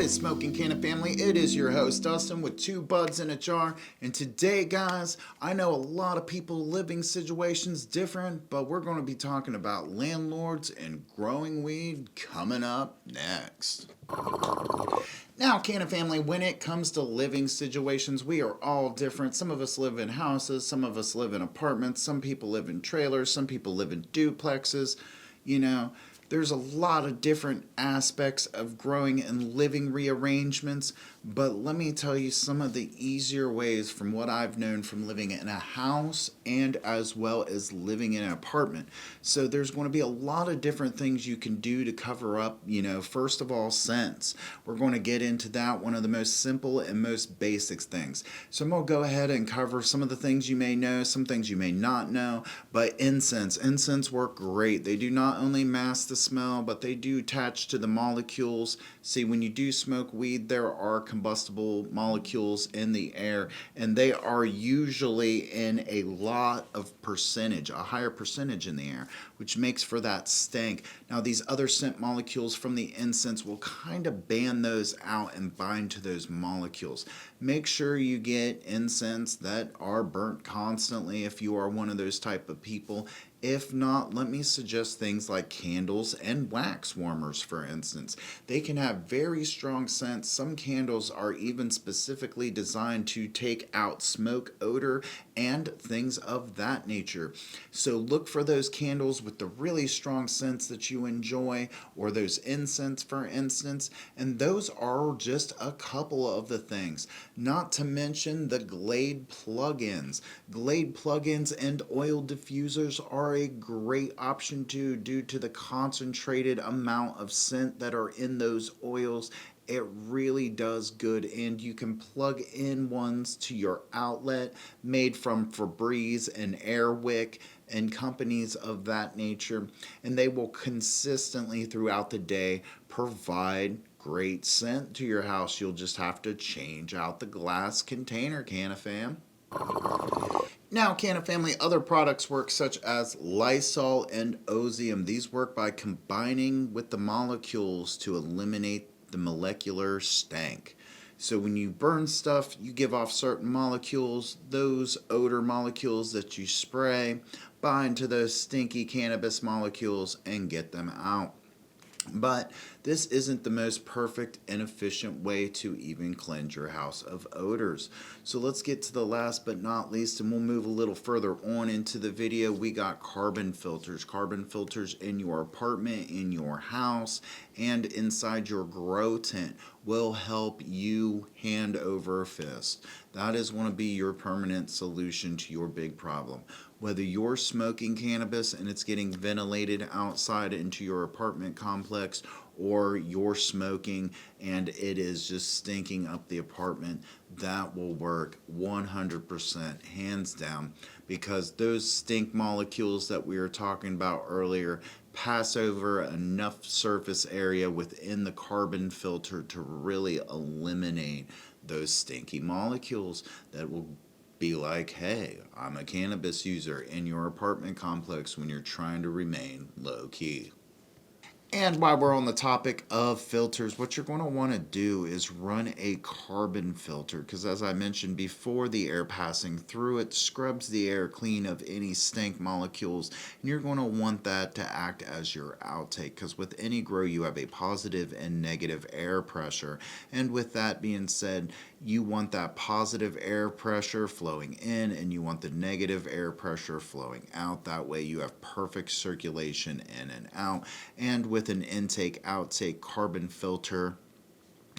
What is smoking, Canna family? It is your host Dustin with two buds in a jar, and today, guys, I know a lot of people living situations different, but we're going to be talking about landlords and growing weed coming up next. Now, Canna family, when it comes to living situations, we are all different. Some of us live in houses, some of us live in apartments, some people live in trailers, some people live in duplexes. You know, there's a lot of different aspects of growing and living rearrangements, but let me tell you some of the easier ways from what I've known from living in a house and as well as living in an apartment. So there's going to be a lot of different things you can do to cover up, first of all, scents. We're going to get into that, one of the most simple and most basic things. So I'm going to go ahead and cover some of the things you may know, some things you may not know, but incense work great. They do not only mask the smell, but they do attach to the molecules. See, when you do smoke weed, there are combustible molecules in the air, and they are usually in a lot of percentage, a higher percentage in the air, which makes for that stank. Now, these other scent molecules from the incense will kind of ban those out and bind to those molecules. Make sure you get incense that are burnt constantly if you are one of those type of people. If not, let me suggest things like candles and wax warmers, for instance. They can have very strong scents. Some candles are even specifically designed to take out smoke, odor, and things of that nature. So look for those candles with the really strong scents that you enjoy, or those incense, for instance. And those are just a couple of the things. Not to mention the Glade plugins. Glade plugins and oil diffusers are a great option too, due to the concentrated amount of scent that are in those oils. It really does good, and you can plug in ones to your outlet made from Febreze and Airwick and companies of that nature, and they will consistently throughout the day provide great scent to your house. You'll just have to change out the glass container, Canna fam. Now, Canna family, other products work such as Lysol and Ozium. These work by combining with the molecules to eliminate the molecular stank. So when you burn stuff, you give off certain molecules. Those odor molecules that you spray bind to those stinky cannabis molecules and get them out. But this isn't the most perfect and efficient way to even cleanse your house of odors. So let's get to the last but not least, and we'll move a little further on into the video. We got carbon filters. Carbon filters in your apartment, in your house, and inside your grow tent will help you hand over fist. That is going to be your permanent solution to your big problem. Whether you're smoking cannabis and it's getting ventilated outside into your apartment complex, or you're smoking and it is just stinking up the apartment, that will work 100% hands down, because those stink molecules that we were talking about earlier pass over enough surface area within the carbon filter to really eliminate those stinky molecules that will be like, hey, I'm a cannabis user in your apartment complex when you're trying to remain low key. And while we're on the topic of filters, what you're going to want to do is run a carbon filter, because as I mentioned before, the air passing through it scrubs the air clean of any stank molecules, and you're going to want that to act as your outtake, because with any grow you have a positive and negative air pressure. And with that being said, you want that positive air pressure flowing in, and you want the negative air pressure flowing out. That way you have perfect circulation in and out. And with an intake outtake carbon filter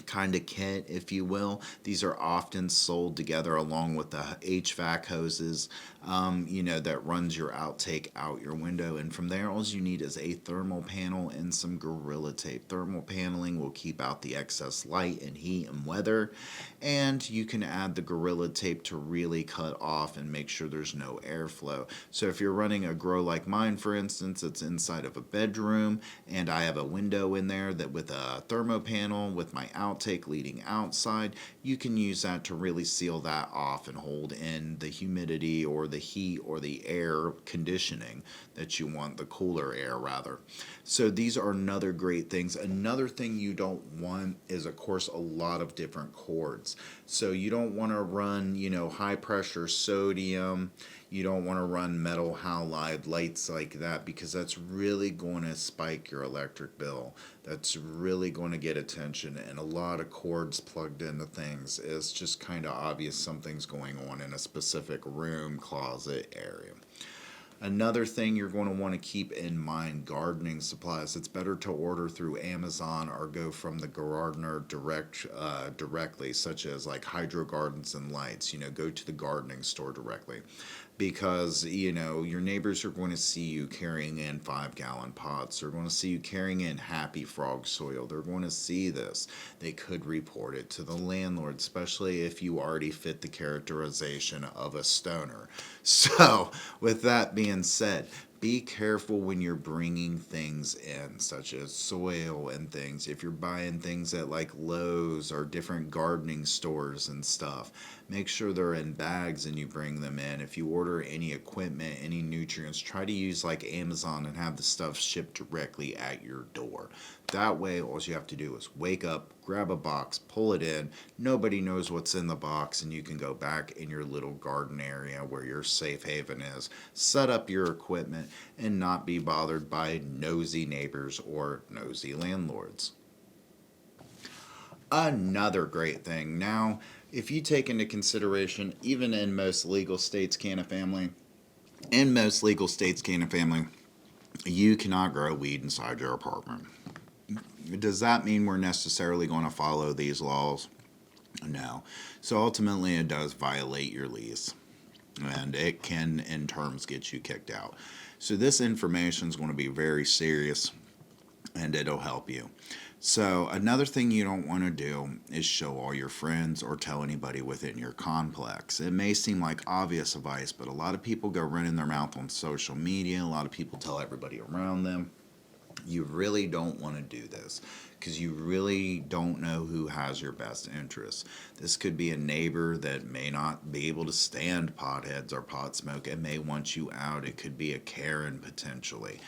kind of kit, if you will, these are often sold together along with the HVAC hoses, that runs your outtake out your window. And from there, all you need is a thermal panel and some Gorilla Tape. Thermal paneling will keep out the excess light and heat and weather, and you can add the Gorilla Tape to really cut off and make sure there's no airflow. So if you're running a grow like mine, for instance, it's inside of a bedroom, and I have a window in there that with a thermo panel with my outtake outtake leading outside, you can use that to really seal that off and hold in the humidity or the heat or the air conditioning that you want, the cooler air rather. So these are another great things. Another thing you don't want is, of course, a lot of different cords. So you don't want to run, high pressure sodium. You don't want to run metal halide lights like that, because that's really going to spike your electric bill. That's really going to get attention, and a lot of cords plugged into things is just kind of obvious something's going on in a specific room, closet area. Another thing you're going to want to keep in mind, gardening supplies. It's better to order through Amazon or go from the gardener directly, such as like Hydro Gardens and Lights. Go to the gardening store directly, because your neighbors are going to see you carrying in 5-gallon pots. They're going to see you carrying in Happy Frog soil. They're going to see this. They could report it to the landlord, especially if you already fit the characterization of a stoner. So with that being said, be careful when you're bringing things in, such as soil and things. If you're buying things at like Lowe's or different gardening stores and stuff, make sure they're in bags and you bring them in. If you order any equipment, any nutrients, try to use like Amazon and have the stuff shipped directly at your door. That way, all you have to do is wake up, grab a box, pull it in. Nobody knows what's in the box, and you can go back in your little garden area where your safe haven is, set up your equipment, and not be bothered by nosy neighbors or nosy landlords. Another great thing. Now, if you take into consideration, even in most legal states, you cannot grow weed inside your apartment. Does that mean we're necessarily going to follow these laws? No. So ultimately, it does violate your lease, and it can, in terms, get you kicked out. So this information is going to be very serious, and it'll help you. So another thing you don't want to do is show all your friends or tell anybody within your complex. It may seem like obvious advice, but a lot of people go running their mouth on social media. A lot of people tell everybody around them. You really don't want to do this, because you really don't know who has your best interests. This could be a neighbor that may not be able to stand potheads or pot smoke and may want you out. It could be a Karen potentially.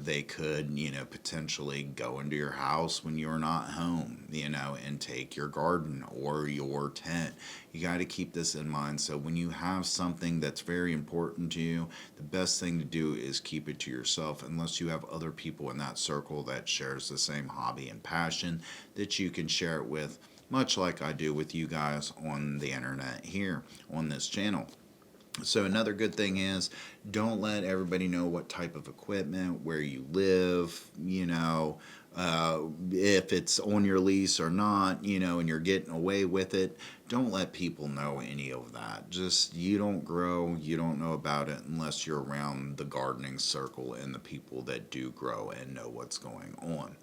They could, potentially go into your house when you're not home, and take your garden or your tent. You got to keep this in mind. So when you have something that's very important to you, the best thing to do is keep it to yourself, unless you have other people in that circle that shares the same hobby and passion that you can share it with, much like I do with you guys on the internet here on this channel. So another good thing is, don't let everybody know what type of equipment, where you live, if it's on your lease or not, and you're getting away with it. Don't let people know any of that. Just, you don't grow, you don't know about it unless you're around the gardening circle and the people that do grow and know what's going on.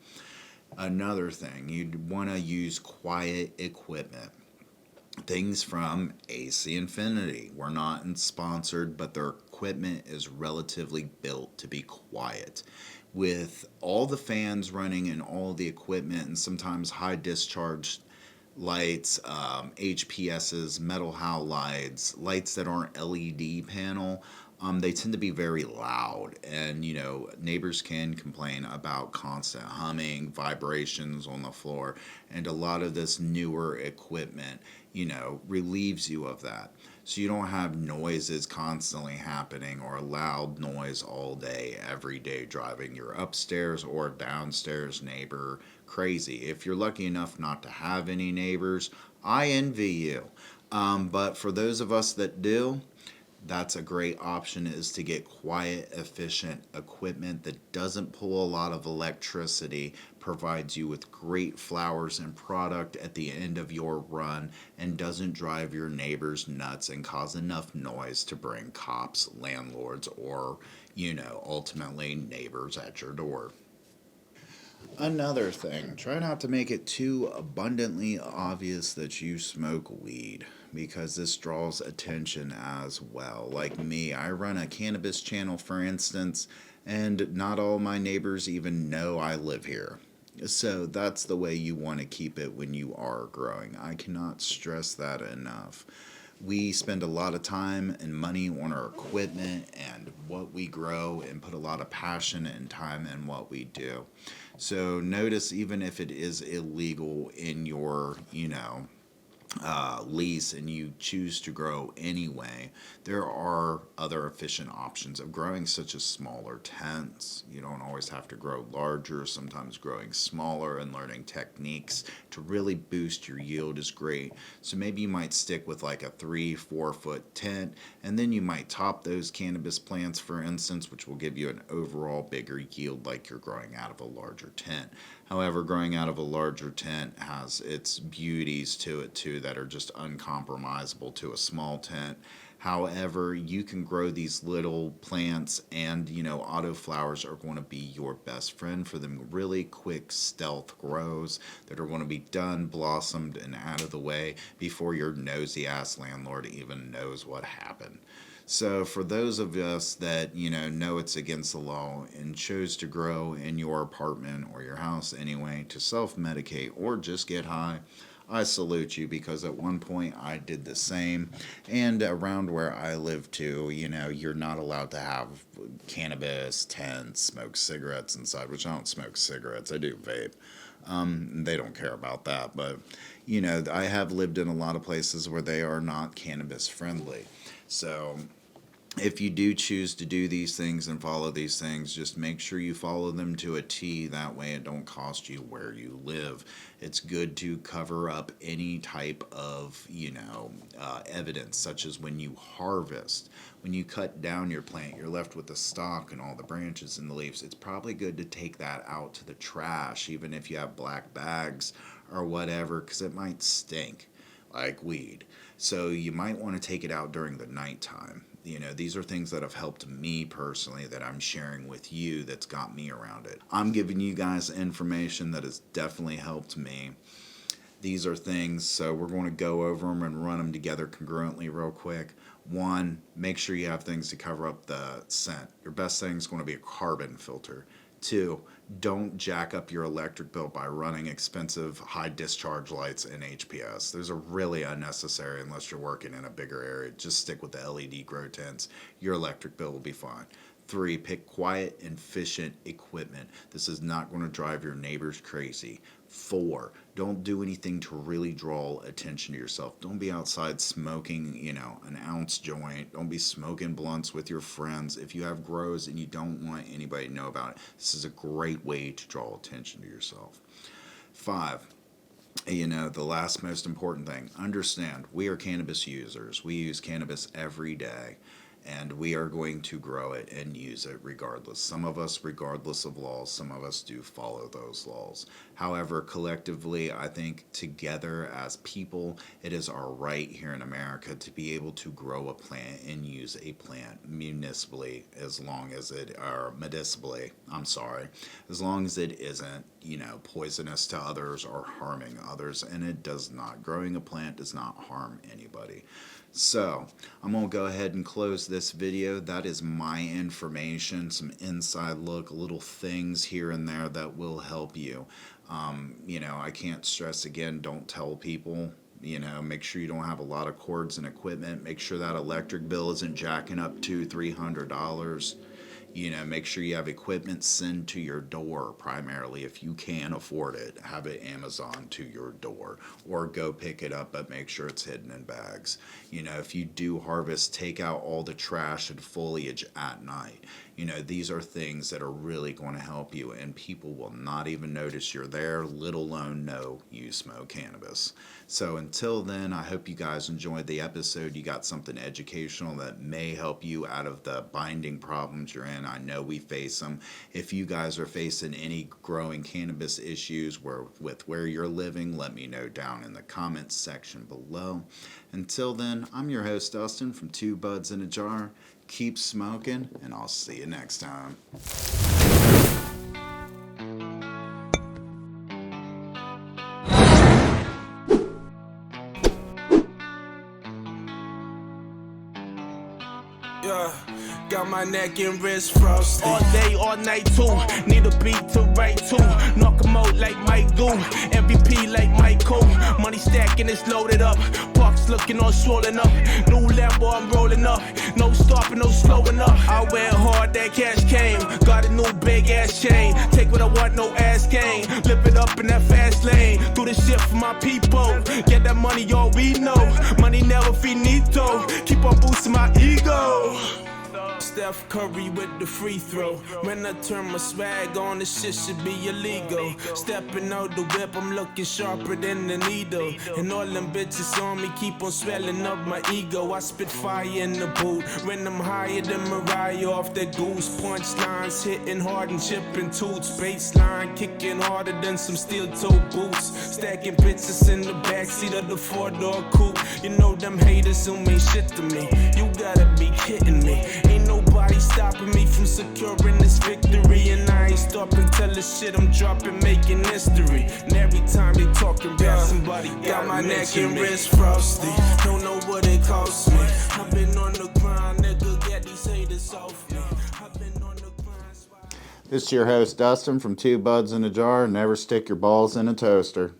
Another thing, you'd want to use quiet equipment. Things from AC Infinity. We're not sponsored, but their equipment is relatively built to be quiet. With all the fans running and all the equipment, and sometimes high discharge lights, HPSs, metal halides, lights that aren't LED panel, they tend to be very loud, and neighbors can complain about constant humming, vibrations on the floor, and a lot of this newer equipment relieves you of that. So you don't have noises constantly happening or loud noise all day, every day, driving your upstairs or downstairs neighbor crazy. If you're lucky enough not to have any neighbors, I envy you. But for those of us that do, that's a great option, is to get quiet, efficient equipment that doesn't pull a lot of electricity, provides you with great flowers and product at the end of your run, and doesn't drive your neighbors nuts and cause enough noise to bring cops, landlords, or, ultimately neighbors at your door. Another thing, try not to make it too abundantly obvious that you smoke weed, because this draws attention as well. Like me, I run a cannabis channel, for instance, and not all my neighbors even know I live here. So that's the way you want to keep it when you are growing. I cannot stress that enough. We spend a lot of time and money on our equipment and what we grow and put a lot of passion and time in what we do. So notice, even if it is illegal in your, lease and you choose to grow anyway, there are other efficient options of growing, such as smaller tents. You don't always have to grow larger. Sometimes growing smaller and learning techniques to really boost your yield is great. So maybe you might stick with like a 3-4 foot tent, and then you might top those cannabis plants, for instance, which will give you an overall bigger yield like you're growing out of a larger tent. However, growing out of a larger tent has its beauties to it too that are just uncompromisable to a small tent. However, you can grow these little plants, and auto flowers are going to be your best friend for them really quick stealth grows that are going to be done, blossomed, and out of the way before your nosy ass landlord even knows what happened. So for those of us that know it's against the law and chose to grow in your apartment or your house anyway to self-medicate or just get high, I salute you, because at one point I did the same. And around where I live too, you're not allowed to have cannabis, tents, smoke cigarettes inside, which I don't smoke cigarettes. I do vape. They don't care about that. But, I have lived in a lot of places where they are not cannabis friendly. So if you do choose to do these things and follow these things, just make sure you follow them to a T. That way it don't cost you where you live. It's good to cover up any type of, evidence, such as when you harvest. When you cut down your plant, you're left with the stalk and all the branches and the leaves. It's probably good to take that out to the trash, even if you have black bags or whatever, because it might stink like weed. So you might want to take it out during the nighttime. These are things that have helped me personally that I'm sharing with you that's got me around it. I'm giving you guys information that has definitely helped me. These are things, so we're going to go over them and run them together congruently real quick. One, make sure you have things to cover up the scent. Your best thing is going to be a carbon filter. Two, don't jack up your electric bill by running expensive high discharge lights in HPS. Those are really unnecessary unless you're working in a bigger area. Just stick with the LED grow tents. Your electric bill will be fine. Three, pick quiet and efficient equipment. This is not going to drive your neighbors crazy. Four, don't do anything to really draw attention to yourself. Don't be outside smoking, an ounce joint. Don't be smoking blunts with your friends. If you have grows and you don't want anybody to know about it, this is a great way to draw attention to yourself. Five, the last most important thing, understand we are cannabis users. We use cannabis every day, and we are going to grow it and use it regardless. Some of us, regardless of laws, some of us do follow those laws. However, collectively, I think together as people, it is our right here in America to be able to grow a plant and use a plant municipally, as long as it, or medicinally, as long as it isn't, poisonous to others or harming others, and it does not. Growing a plant does not harm anybody. So I'm going to go ahead and close this video. That is my information, some inside look, little things here and there that will help you. I can't stress again, don't tell people. Make sure you don't have a lot of cords and equipment. Make sure that electric bill isn't jacking up $200-300. Make sure you have equipment sent to your door primarily. If you can afford it, have it Amazon to your door, or go pick it up, but make sure it's hidden in bags. If you do harvest, take out all the trash and foliage at night. These are things that are really going to help you, and people will not even notice you're there, let alone know you smoke cannabis. So until then, I hope you guys enjoyed the episode. You got something educational that may help you out of the binding problems you're in. I know we face them. If you guys are facing any growing cannabis issues with where you're living, let me know down in the comments section below. Until then, I'm your host, Dustin, from Two Buds in a Jar. Keep smoking, and I'll see you next time. Yeah, got my neck and wrist frosty. All day, all night too. Need a beat to write to. Knock 'em out like Mike do. MVP like Michael. Money stacking, it's loaded up. Parks looking all swollen up. New Lambo, I'm rolling up. No stopping, no slowing up. I went hard, that cash came. Got a new big ass chain. Take what I want, no ass game. Live it up in that fast lane. Do this shit for my people. Get that money, all we know. Money never finito. Keep on boosting my ego. Steph Curry with the free throw. When I turn my swag on, this shit should be illegal. Stepping out the whip, I'm looking sharper than the needle. And all them bitches on me keep on swelling up my ego. I spit fire in the booth when I'm higher than Mariah off that goose. Punchlines hitting hard and chipping toots. Baseline kicking harder than some steel-toe boots. Stacking bitches in the backseat of the four-door coupe. You know them haters who mean shit to me. You gotta be kidding me. Ain't nobody stopping me from securing this victory. And I ain't stopping till the shit I'm dropping making history. And every time they talking about somebody got my neck and wrist frosty. Don't know what it cost me. I've been on the grind, nigga, get these haters off me. I've been on the grind. This is your host Dustin from Two Buds in a Jar. Never stick your balls in a toaster.